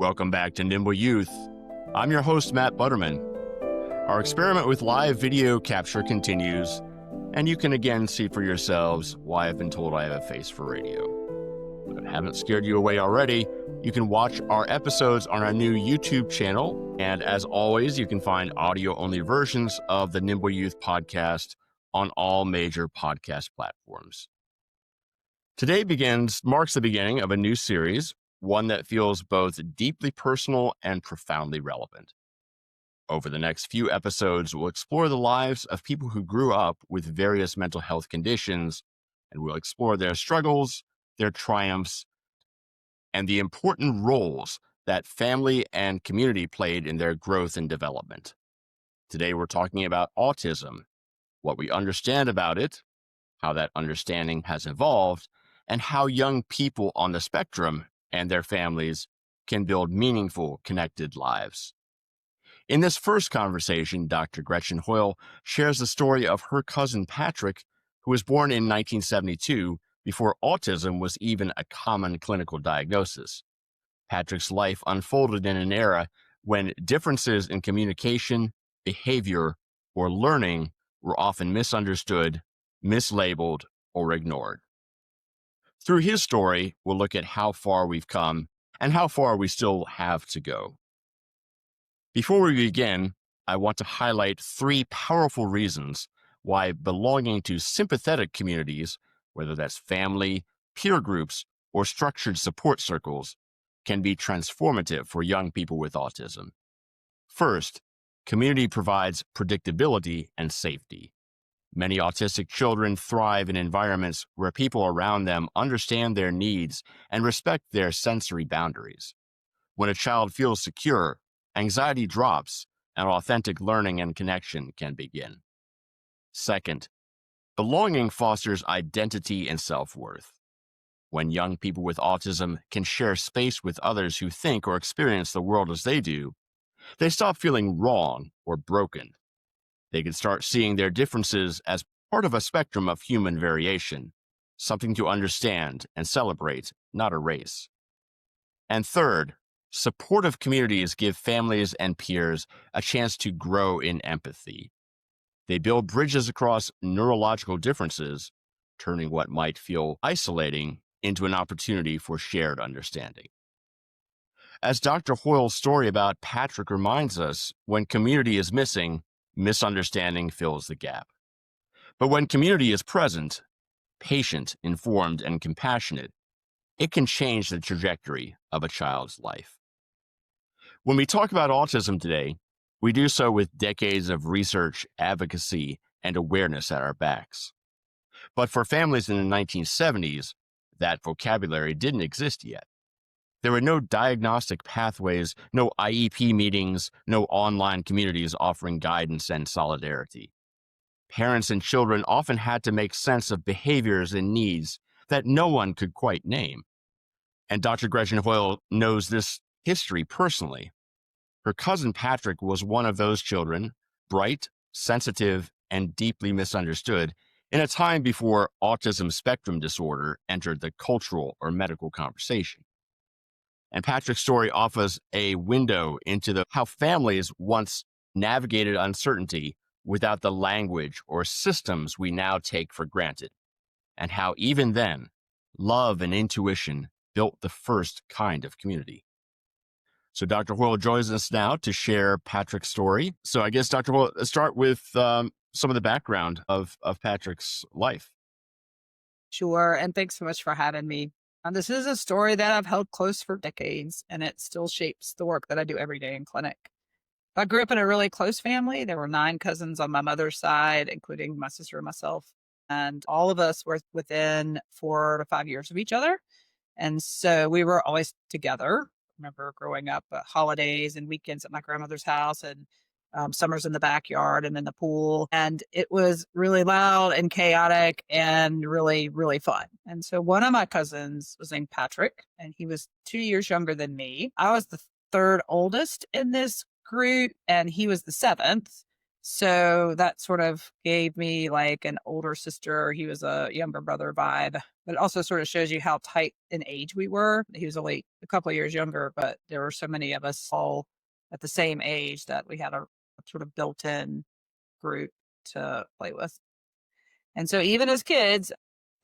Welcome back to Nimble Youth. I'm your host, Matt Butterman. Our experiment with live video capture continues, and you can again see for yourselves why I've been told I have a face for radio. If I haven't scared you away already, you can watch our episodes on our new YouTube channel, and as always, you can find audio-only versions of the Nimble Youth podcast on all major podcast platforms. Today marks the beginning of a new series, one that feels both deeply personal and profoundly relevant. Over the next few episodes, we'll explore the lives of people who grew up with various mental health conditions, and we'll explore their struggles, their triumphs, and the important roles that family and community played in their growth and development. Today, we're talking about autism, what we understand about it, how that understanding has evolved, and how young people on the spectrum and their families can build meaningful, connected lives. In this first conversation, Dr. Gretchen Hoyle shares the story of her cousin Patrick, who was born in 1972 before autism was even a common clinical diagnosis. Patrick's life unfolded in an era when differences in communication, behavior, or learning were often misunderstood, mislabeled, or ignored. Through his story, we'll look at how far we've come and how far we still have to go. Before we begin, I want to highlight 3 powerful reasons why belonging to sympathetic communities, whether that's family, peer groups, or structured support circles, can be transformative for young people with autism. First, community provides predictability and safety. Many autistic children thrive in environments where people around them understand their needs and respect their sensory boundaries. When a child feels secure, anxiety drops, and authentic learning and connection can begin. Second, belonging fosters identity and self-worth. When young people with autism can share space with others who think or experience the world as they do, they stop feeling wrong or broken. They can start seeing their differences as part of a spectrum of human variation, something to understand and celebrate, not erase. And third, supportive communities give families and peers a chance to grow in empathy. They build bridges across neurological differences, turning what might feel isolating into an opportunity for shared understanding. As Dr. Hoyle's story about Patrick reminds us, when community is missing, misunderstanding fills the gap. But when community is present, patient, informed, and compassionate, it can change the trajectory of a child's life. When we talk about autism today, we do so with decades of research, advocacy, and awareness at our backs. But for families in the 1970s, that vocabulary didn't exist yet. There were no diagnostic pathways, no IEP meetings, no online communities offering guidance and solidarity. Parents and children often had to make sense of behaviors and needs that no one could quite name. And Dr. Gretchen Hoyle knows this history personally. Her cousin Patrick was one of those children, bright, sensitive, and deeply misunderstood, in a time before autism spectrum disorder entered the cultural or medical conversation. And Patrick's story offers a window into how families once navigated uncertainty without the language or systems we now take for granted, and how even then, love and intuition built the first kind of community. So Dr. Hoyle joins us now to share Patrick's story. So I guess, Dr. Hoyle, let's start with some of the background of Patrick's life. Sure. And thanks so much for having me. This is a story that I've held close for decades, and it still shapes the work that I do every day in clinic. I grew up in a really close family. There were 9 cousins on my mother's side, including my sister and myself. And all of us were within 4 to 5 years of each other. And so we were always together. I remember growing up holidays and weekends at my grandmother's house, and summers in the backyard and in the pool. And it was really loud and chaotic and really, really fun. And so one of my cousins was named Patrick, and he was 2 years younger than me. I was the 3rd oldest in this group, and he was the 7th. So that sort of gave me like an older sister. He was a younger brother vibe, but it also sort of shows you how tight in age we were. He was only a couple of years younger, but there were so many of us all at the same age that we had a sort of built in group to play with. And so even as kids,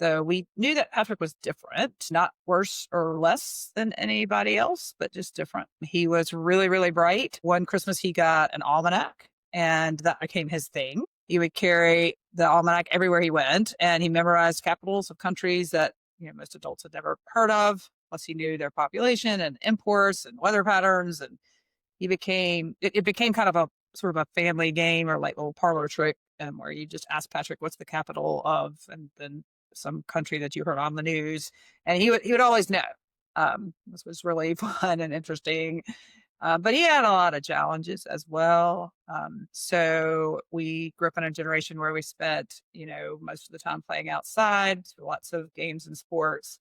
though we knew that Patrick was different, not worse or less than anybody else, but just different. He was really, really bright. One Christmas, he got an almanac, and that became his thing. He would carry the almanac everywhere he went, and he memorized capitals of countries that most adults had never heard of. Plus, he knew their population and imports and weather patterns, and it became kind of a sort of a family game or like little parlor trick, where you just ask Patrick what's the capital of, and then some country that you heard on the news, and he would always know. This was really fun and interesting. But he had a lot of challenges as well. So we grew up in a generation where we spent, most of the time playing outside, lots of games and sports.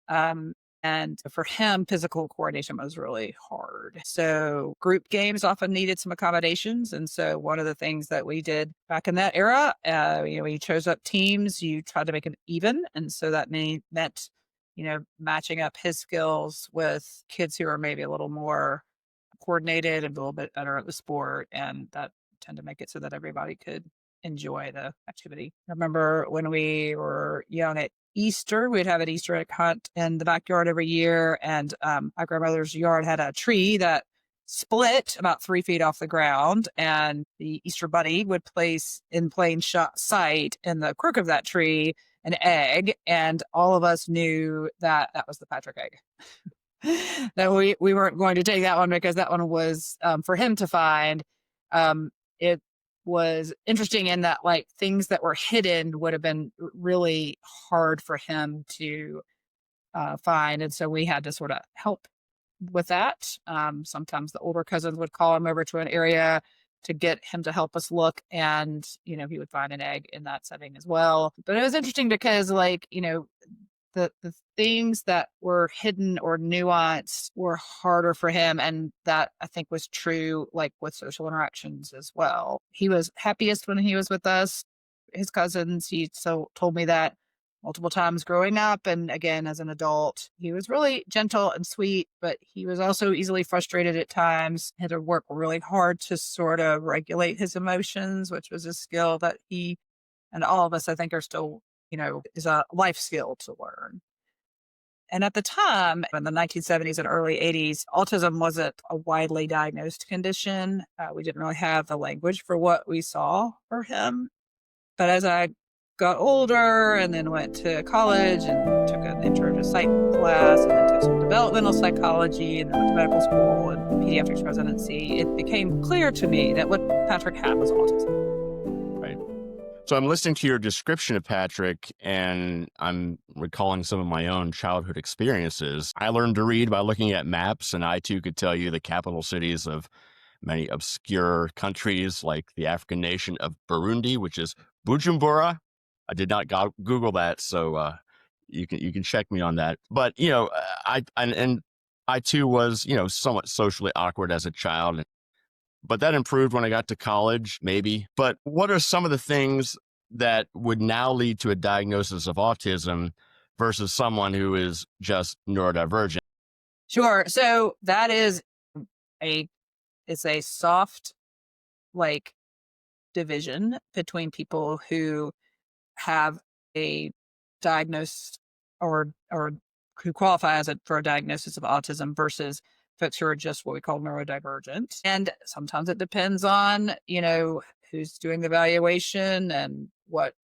Um, and for him, physical coordination was really hard. So group games often needed some accommodations. And so one of the things that we did back in that era, we chose up teams, you tried to make them even. And so that meant, matching up his skills with kids who are maybe a little more coordinated and a little bit better at the sport. And that tend to make it so that everybody could enjoy the activity. I remember when we were young at Easter, we'd have an Easter egg hunt in the backyard every year. And my grandmother's yard had a tree that split about 3 feet off the ground. And the Easter bunny would place in plain sight in the crook of that tree an egg. And all of us knew that that was the Patrick egg. That we weren't going to take that one because that one was for him to find. It was interesting in that like things that were hidden would have been really hard for him to find, and so we had to sort of help with that. Sometimes the older cousins would call him over to an area to get him to help us look, and he would find an egg in that setting as well. But it was interesting because like the things that were hidden or nuanced were harder for him. And that I think was true, like with social interactions as well. He was happiest when he was with us, his cousins. He told me that multiple times growing up. And again, as an adult, he was really gentle and sweet, but he was also easily frustrated at times. Had to work really hard to sort of regulate his emotions, which was a skill that he and all of us, I think, are still is a life skill to learn. And at the time, in the 1970s and early 80s, autism wasn't a widely diagnosed condition. We didn't really have the language for what we saw for him. But as I got older and then went to college and took an intro to psych class and then took some developmental psychology and then went to medical school and pediatrics residency, it became clear to me that what Patrick had was autism. Right. So I'm listening to your description of Patrick, and I'm recalling some of my own childhood experiences. I learned to read by looking at maps, and I too could tell you the capital cities of many obscure countries, like the African nation of Burundi, which is Bujumbura. I did not Google that, so you can check me on that. But I too was somewhat socially awkward as a child. But that improved when I got to college, maybe. But what are some of the things that would now lead to a diagnosis of autism versus someone who is just neurodivergent? Sure. So that is it's a soft like division between people who have a diagnosed or who qualify for a diagnosis of autism versus folks who are just what we call neurodivergent. And sometimes it depends on, who's doing the evaluation and what,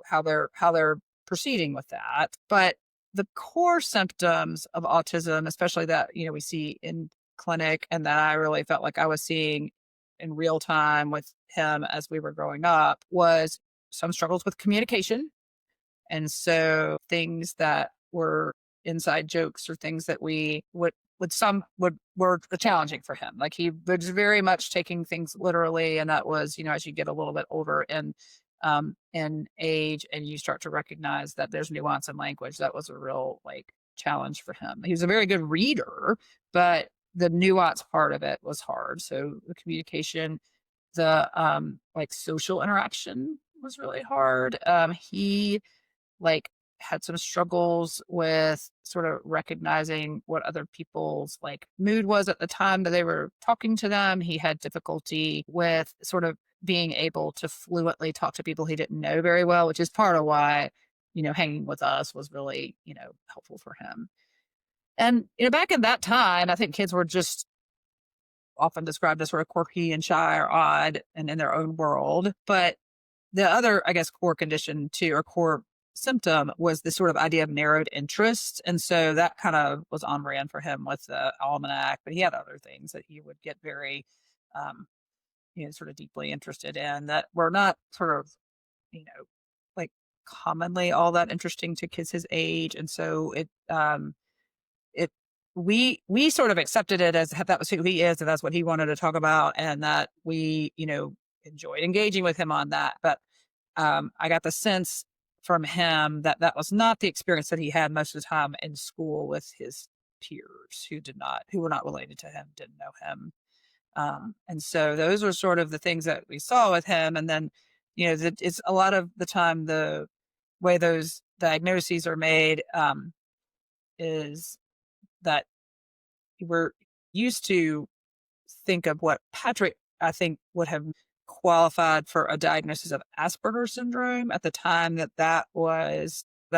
how they're proceeding with that. But the core symptoms of autism, especially that, we see in clinic and that I really felt like I was seeing in real time with him as we were growing up, was some struggles with communication. And so things that were inside jokes or things that we were challenging for him. Like he was very much taking things literally. And that was, as you get a little bit older in age and you start to recognize that there's nuance in language, that was a real like challenge for him. He was a very good reader, but the nuance part of it was hard. So the communication The like social interaction was really hard. He like had some struggles with sort of recognizing what other people's like mood was at the time that they were talking to them. He had difficulty with sort of being able to fluently talk to people he didn't know very well, which is part of why, hanging with us was really, helpful for him. And, back in that time, I think kids were just often described as sort of quirky and shy or odd and in their own world. But the other, I guess, core condition too, or core symptom was this sort of idea of narrowed interest. And so that kind of was on brand for him with the almanac, but he had other things that he would get very, um, sort of deeply interested in that were not sort of, like commonly all that interesting to kids his age. And so it we sort of accepted it as that was who he is and that's what he wanted to talk about and that we enjoyed engaging with him on that. But I got the sense from him that that was not the experience that he had most of the time in school with his peers who were not related to him, didn't know him. And so those were sort of the things that we saw with him. And then it's a lot of the time the way those diagnoses are made is that we're used to think of what Patrick, I think, would have qualified for a diagnosis of Asperger's syndrome at the time that I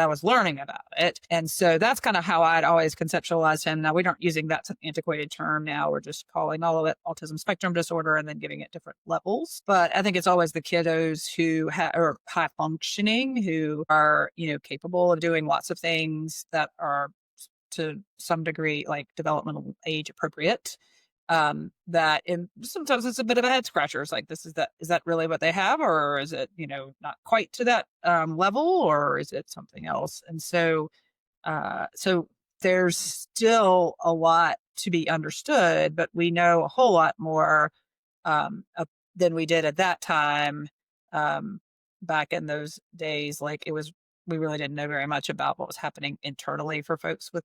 was learning about it. And so that's kind of how I'd always conceptualized him. Now we aren't using that antiquated term now. We're just calling all of it autism spectrum disorder and then giving it different levels. But I think it's always the kiddos who are high functioning, who are, capable of doing lots of things that are to some degree like developmental age appropriate. Sometimes it's a bit of a head scratcher. It's like, is that really what they have? Or is it, not quite to that level, or is it something else? And so there's still a lot to be understood, but we know a whole lot more than we did at that time. Back in those days, like we really didn't know very much about what was happening internally for folks with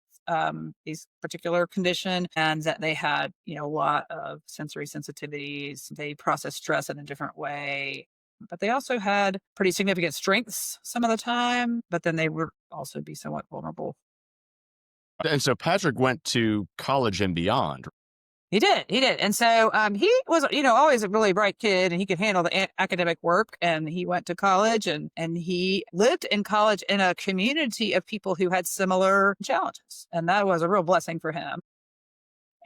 these particular condition, and that they had, a lot of sensory sensitivities. They process stress in a different way, but they also had pretty significant strengths some of the time, but then they would also be somewhat vulnerable. And so Patrick went to college and beyond. He did. And so he was, always a really bright kid and he could handle the academic work. And he went to college and he lived in college in a community of people who had similar challenges. And that was a real blessing for him.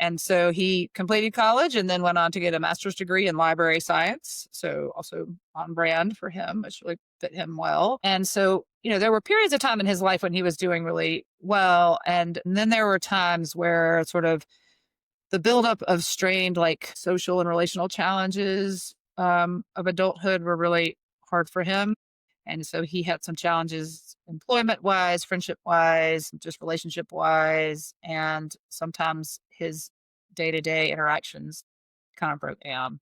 And so he completed college and then went on to get a master's degree in library science. So also on brand for him, which really fit him well. And so, there were periods of time in his life when he was doing really well. And then there were times where sort of the buildup of strained like social and relational challenges of adulthood were really hard for him. And so he had some challenges employment wise, friendship wise, just relationship wise. And sometimes his day-to-day interactions kind of broke down.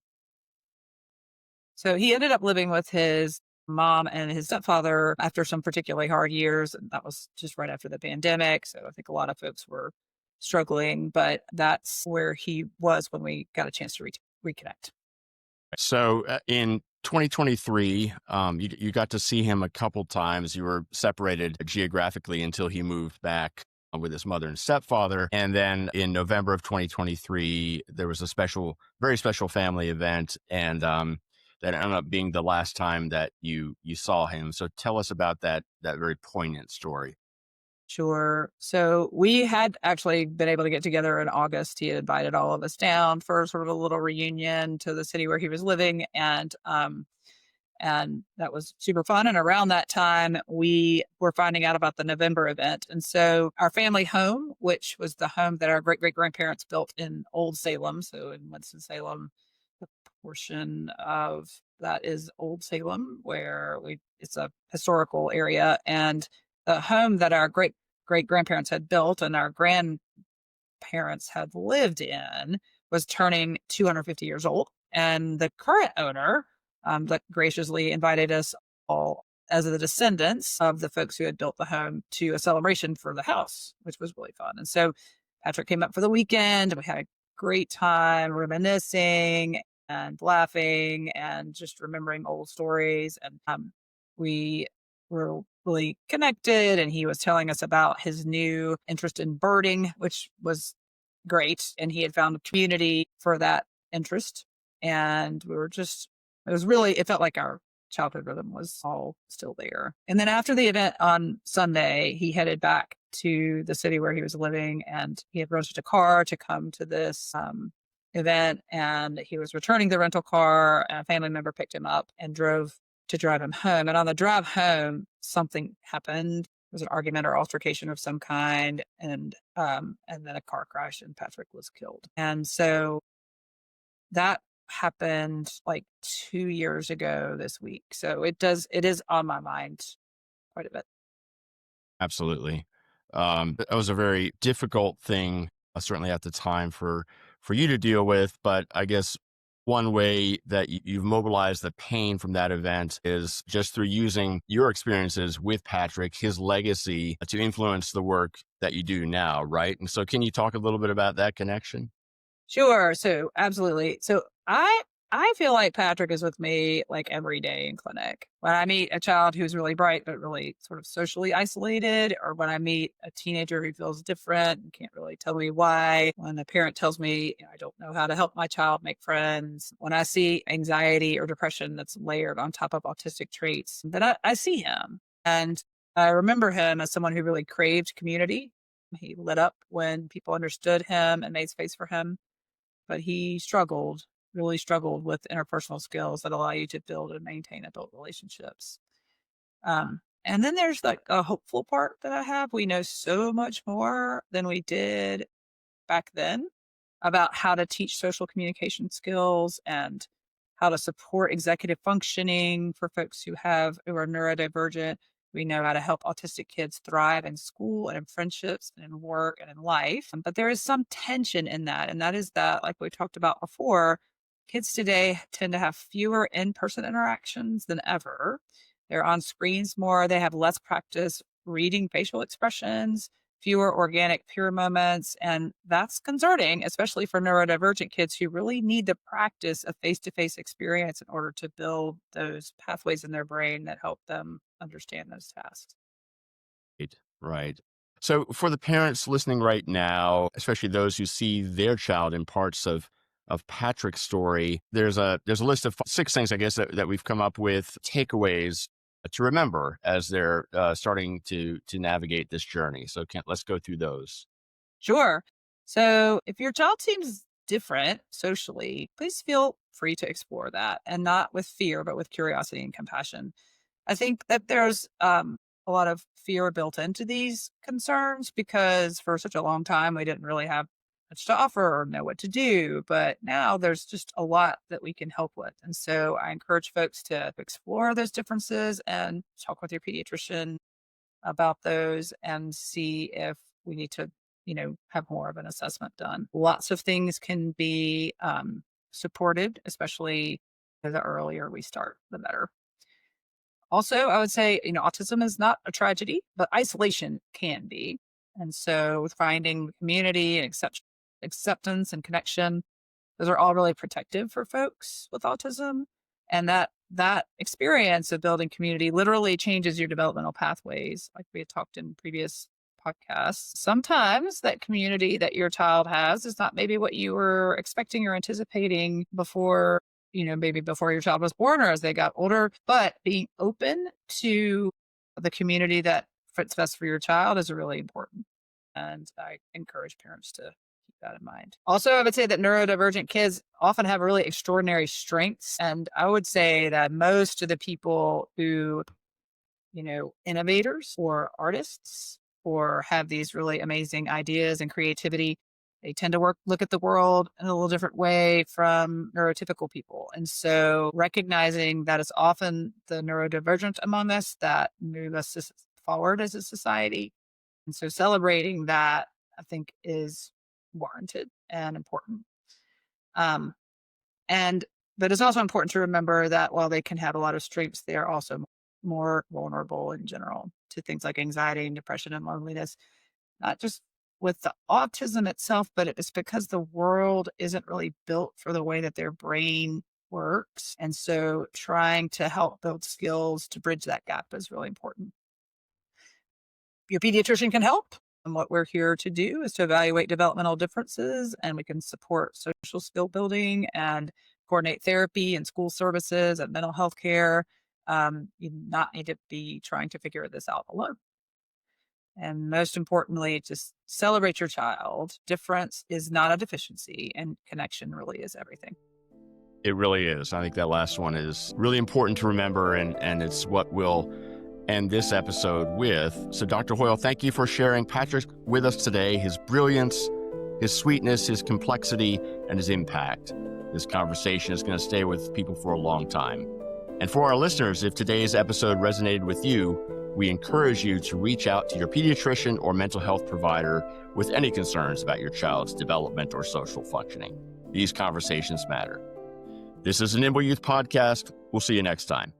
So he ended up living with his mom and his stepfather after some particularly hard years. And that was just right after the pandemic. So I think a lot of folks were struggling, but that's where he was when we got a chance to reconnect. So in 2023, you got to see him a couple times. You were separated geographically until he moved back with his mother and stepfather. And then in November of 2023, there was a very special family event. And that ended up being the last time that you saw him. So tell us about that very poignant story. Sure. So we had actually been able to get together in August. He had invited all of us down for sort of a little reunion to the city where he was living. And that was super fun. And around that time, we were finding out about the November event. And so our family home, which was the home that our great great grandparents built in Old Salem, so in Winston-Salem, the portion of that is Old Salem, where it's a historical area. And the home that our great great grandparents had built and our grandparents had lived in was turning 250 years old. And the current owner that graciously invited us all as the descendants of the folks who had built the home to a celebration for the house, which was really fun. And so Patrick came up for the weekend and we had a great time reminiscing. and laughing and just remembering old stories. And we were really connected. And he was telling us about his new interest in birding, which was great. And he had found a community for that interest. And we were just, it felt like our childhood rhythm was all still there. And then after the event on Sunday, he headed back to the city where he was living, and he had rented a car to come to this event. And he was returning the rental car, and a family member picked him up and drove to drive him home. And on the drive home, something happened. There was an argument or altercation of some kind, and then a car crash, and Patrick was killed. And so that happened like 2 years ago this week. So it is on my mind quite a bit. Absolutely. That was a very difficult thing, certainly at the time for you to deal with. But I guess one way that you've mobilized the pain from that event is just through using your experiences with Patrick, his legacy, to influence the work that you do now, right? And so, can you talk a little bit about that connection? Sure. So absolutely. So I feel like Patrick is with me like every day in clinic. When I meet a child who's really bright but really sort of socially isolated, or when I meet a teenager who feels different and can't really tell me why, when a parent tells me, I don't know how to help my child make friends, when I see anxiety or depression that's layered on top of autistic traits, then I see him. And I remember him as someone who really craved community. He lit up when people understood him and made space for him, but he really struggled with interpersonal skills that allow you to build and maintain adult relationships. And then there's like a hopeful part that I have. We know so much more than we did back then about how to teach social communication skills and how to support executive functioning for folks who are neurodivergent. We know how to help autistic kids thrive in school and in friendships and in work and in life. But there is some tension in that. And that is that, like we talked about before, kids today tend to have fewer in-person interactions than ever. They're on screens more. They have less practice reading facial expressions, fewer organic peer moments. And that's concerning, especially for neurodivergent kids who really need the practice of face-to-face experience in order to build those pathways in their brain that help them understand those tasks. Right. Right. So, for the parents listening right now, especially those who see their child in parts of Patrick's story, there's a list of 6 things, I guess, that we've come up with, takeaways to remember as they're starting to navigate this journey. So, let's go through those. Sure. So if your child seems different socially, please feel free to explore that, and not with fear, but with curiosity and compassion. I think that there's a lot of fear built into these concerns because for such a long time we didn't really have much to offer or know what to do. But now there's just a lot that we can help with. And so I encourage folks to explore those differences and talk with your pediatrician about those and see if we need to, have more of an assessment done. Lots of things can be supported, especially the earlier we start, the better. Also, I would say, autism is not a tragedy, but isolation can be. And so with finding community and acceptance and connection, those are all really protective for folks with autism. And that experience of building community literally changes your developmental pathways, like we had talked in previous podcasts. Sometimes that community that your child has is not maybe what you were expecting or anticipating before, maybe before your child was born or as they got older. But being open to the community that fits best for your child is really important. And I encourage parents to keep that in mind. Also, I would say that neurodivergent kids often have really extraordinary strengths. And I would say that most of the people who, innovators or artists or have these really amazing ideas and creativity, they tend to look at the world in a little different way from neurotypical people. And so recognizing that it's often the neurodivergent among us that move us forward as a society. And so celebrating that, I think, is warranted and important. Um, and but it's also important to remember that while they can have a lot of strengths, they are also more vulnerable in general to things like anxiety and depression and loneliness, not just with the autism itself, but it's because the world isn't really built for the way that their brain works. And so trying to help build skills to bridge that gap is really important. Your pediatrician can help. And what we're here to do is to evaluate developmental differences, and we can support social skill building and coordinate therapy and school services and mental health care. You do not need to be trying to figure this out alone. And most importantly, just celebrate your child. Difference is not a deficiency, and connection really is everything. It really is. I think that last one is really important to remember, and it's what we'll end this episode with. So Dr. Hoyle, thank you for sharing Patrick with us today, his brilliance, his sweetness, his complexity, and his impact. This conversation is going to stay with people for a long time. And for our listeners, if today's episode resonated with you, we encourage you to reach out to your pediatrician or mental health provider with any concerns about your child's development or social functioning. These conversations matter. This is a Nimble Youth Podcast. We'll see you next time.